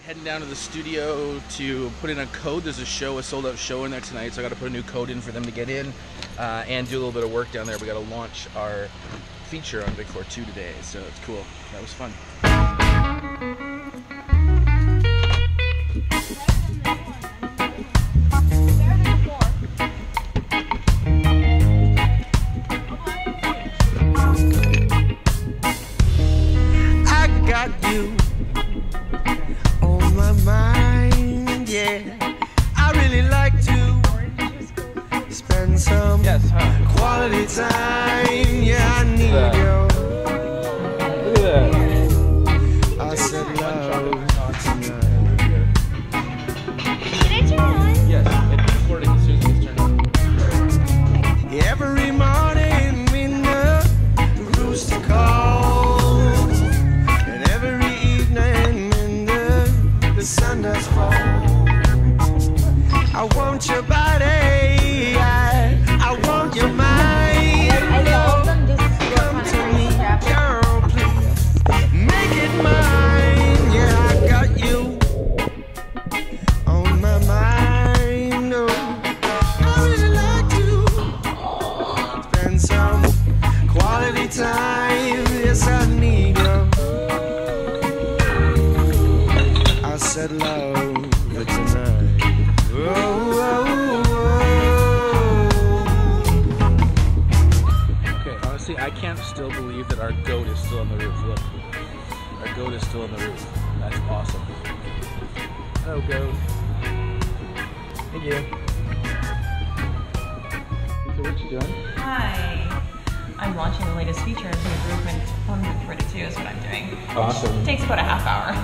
Heading down to the studio to put in a code. There's a sold out show in there tonight, so I got to put a new code in for them to get in and do a little bit of work down there. We got to launch our feature on Big 4 2 today, so it's cool. That was fun. I got you on my mind, yeah. I really like to spend some quality time. Yeah, I need you. Look at that. I said love tonight. Did I turn on? Yes, it's recording as soon as it's turned on. Every morning when the rooster calls, and every evening when the sun does fall, I want your body, I want your mind. I love them. This is Come to me, girl, please make it mine. Yeah, I got you on my mind. Oh, I really like to spend some quality time. Yes, I need you. I said love tonight. Oh, oh, oh. Okay, honestly, I can't still believe that our goat is still on the roof. Look, our goat is still on the roof. That's awesome. Hello, goat. Thank you. So what you doing? Hi. I'm launching the latest feature into the group and on Big 4 2 is what I'm doing. Awesome. It takes about a half hour.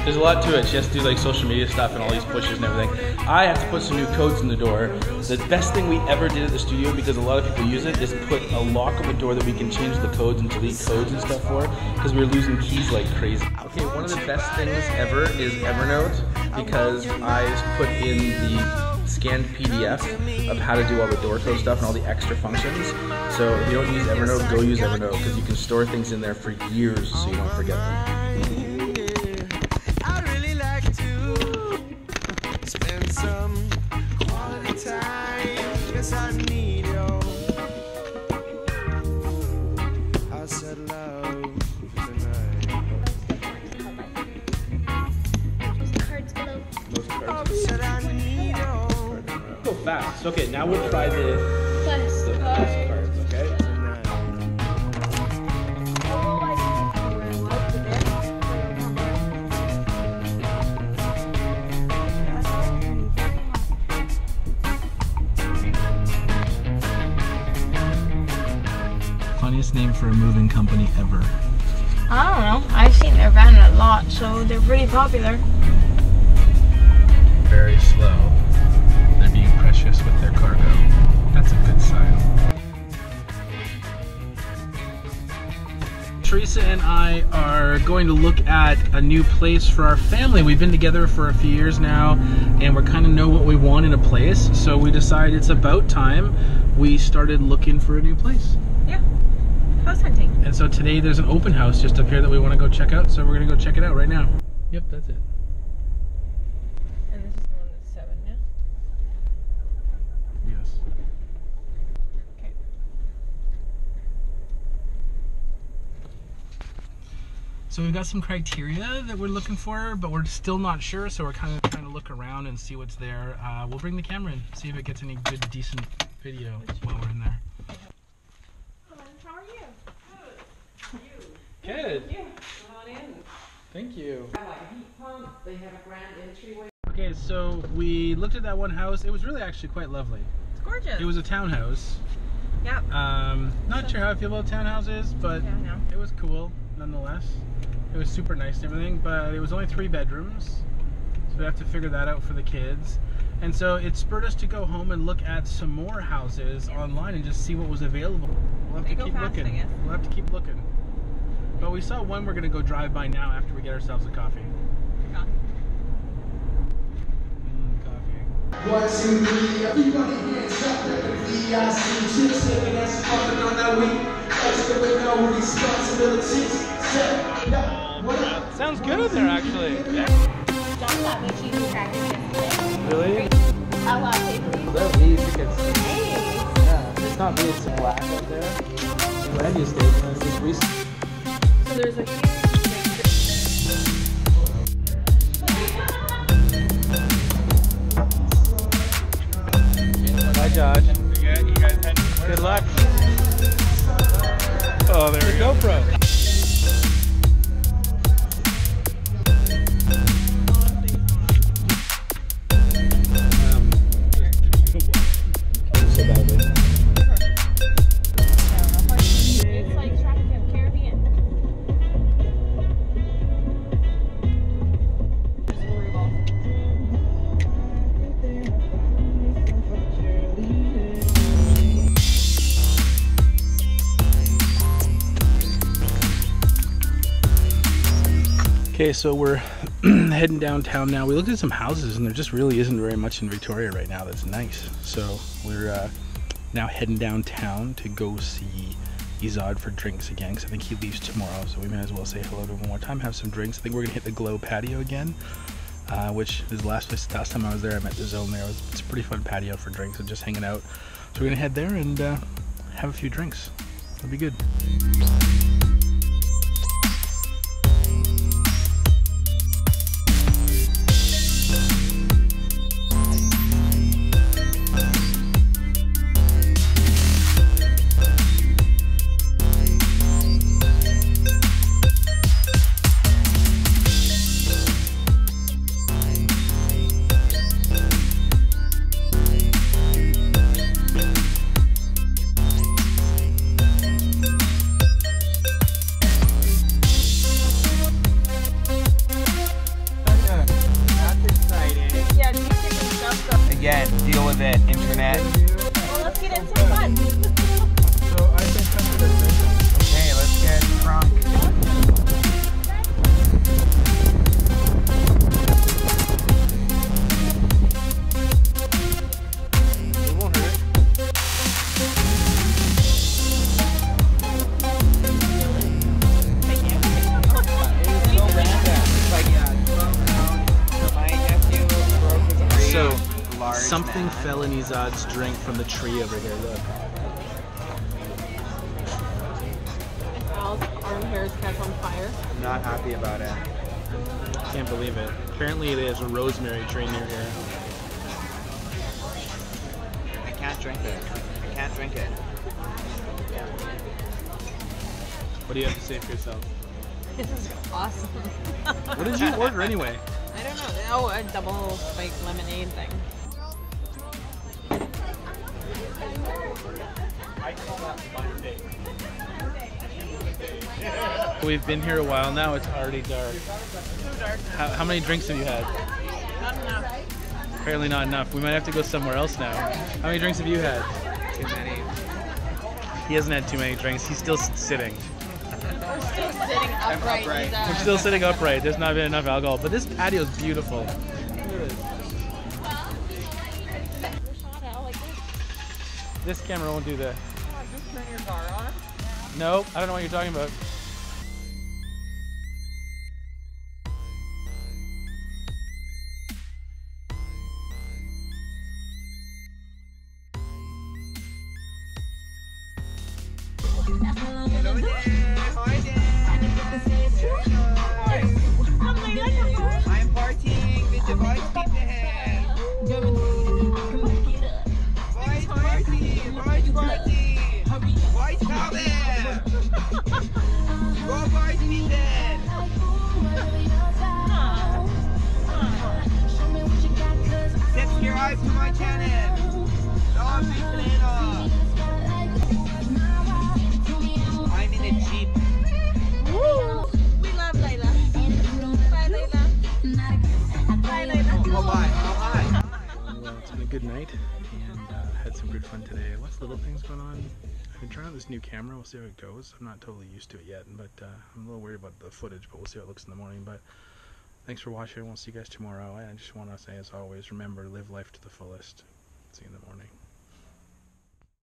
There's a lot to it. She has to do like social media stuff and all these pushes and everything. I have to put some new codes in the door. The best thing we ever did at the studio, because a lot of people use it, is put a lock on the door that we can change the codes and delete codes and stuff for, because we were losing keys like crazy. Okay, one of the best things ever is Evernote, because I put in the scanned PDF of how to do all the door code stuff and all the extra functions. So if you don't use Evernote, go use Evernote, because you can store things in there for years so you don't forget them. Spend some quality time. Yes, I need you. I said love tonight. Just cards below. Those cards. I said I need you. Go fast. Okay, now we'll try the Plus. plus cards, okay? Oh, I see where it was there. Funniest name for a moving company ever. I don't know. I've seen their van a lot, so they're pretty popular. Very slow. They're being precious with their cargo. That's a good sign. Teresa and I are going to look at a new place for our family. We've been together for a few years now, and we kind of know what we want in a place. So we decided it's about time we started looking for a new place. Yeah. House hunting. And so today there's an open house just up here that we want to go check out. So we're going to go check it out right now. Yep, that's it. And this is the one that's 7, yeah? Yes. Okay. So we've got some criteria that we're looking for, but we're still not sure, so we're kind of trying to look around and see what's there. We'll bring the camera in, see if it gets any good, decent video while we're in there. How are you? Good. Yeah. Come on in. Thank you. They have a heat pump. They have a grand entryway. Okay, so we looked at that one house. It was really actually quite lovely. It's gorgeous. It was a townhouse. Yep. Not sure how I feel about townhouses, but Yeah, no. it was cool nonetheless. It was super nice and everything, but it was only 3 bedrooms, so we have to figure that out for the kids. And so it spurred us to go home and look at some more houses online and just see what was available. We'll have They to go keep fast, I looking. guess. We'll have to keep looking. But we saw one we're going to go drive by now after we get ourselves a coffee. Coffee. Coffee. 1, 2, 3, everybody hands up, let the VIC chicks looking at some fucking on that week. Extra with no responsibilities. Set, yeah, what up? Sounds good in there, actually. Yeah. John got me cheesy crackers yesterday. Really? A latte, please. That leaves you can see. Hey. Yeah, it's not me, it's black up there. Land use station, it's just recent. So there's a huge Bye, Josh. You guys had good luck. Oh, there we go. GoPro. So badly. It's like Tropical Caribbean. Okay, so we're heading downtown now. We looked at some houses and there just really isn't very much in Victoria right now that's nice. So we're now heading downtown to go see Izod for drinks again, because I think he leaves tomorrow, so we might as well say hello to him one more time, have some drinks. I think we're gonna hit the Glow patio again, which is the last time I was there. I met the Zone there. It's a pretty fun patio for drinks and just hanging out. So we're gonna head there and have a few drinks. It'll be good. Again, deal with it, internet. Well, let's get into fun. Okay, let's get drunk. It won't hurt. It's so random. It's like, my nephew broke his arm. So, Large something man. fell in Izod's drink from the tree over here, look. Al's arm hairs catch on fire. I'm not happy about it. Can't believe it. Apparently there's a rosemary tree near here. I can't drink it. I can't drink it. What do you have to say for yourself? This is awesome. What did you order anyway? I don't know. Oh, a double spiked lemonade thing. We've been here a while now, it's already dark. How many drinks have you had? Not enough. Apparently not enough. We might have to go somewhere else now. How many drinks have you had? Too many. He hasn't had too many drinks, he's still sitting. We're still sitting upright. upright. We're still sitting upright, there's not been enough alcohol, but this patio is beautiful. Look at this. This camera won't do that. Just turn your car on. Nope, I don't know what you're talking about. Hello there. Hi there. I'm partying with the white people here. White party. White party. White power. Go white people. Subscribe to my channel. Love you, I'm in a Jeep. We love Layla. Bye, Layla. Bye, Layla. Oh, bye. Oh, hi. Well, it's been a good night and had some good fun today. Lots of little things going on. I've been trying out this new camera. We'll see how it goes. I'm not totally used to it yet, but I'm a little worried about the footage, but we'll see how it looks in the morning. But thanks for watching. We'll see you guys tomorrow. And I just want to say, as always, remember, live life to the fullest. See you in the morning.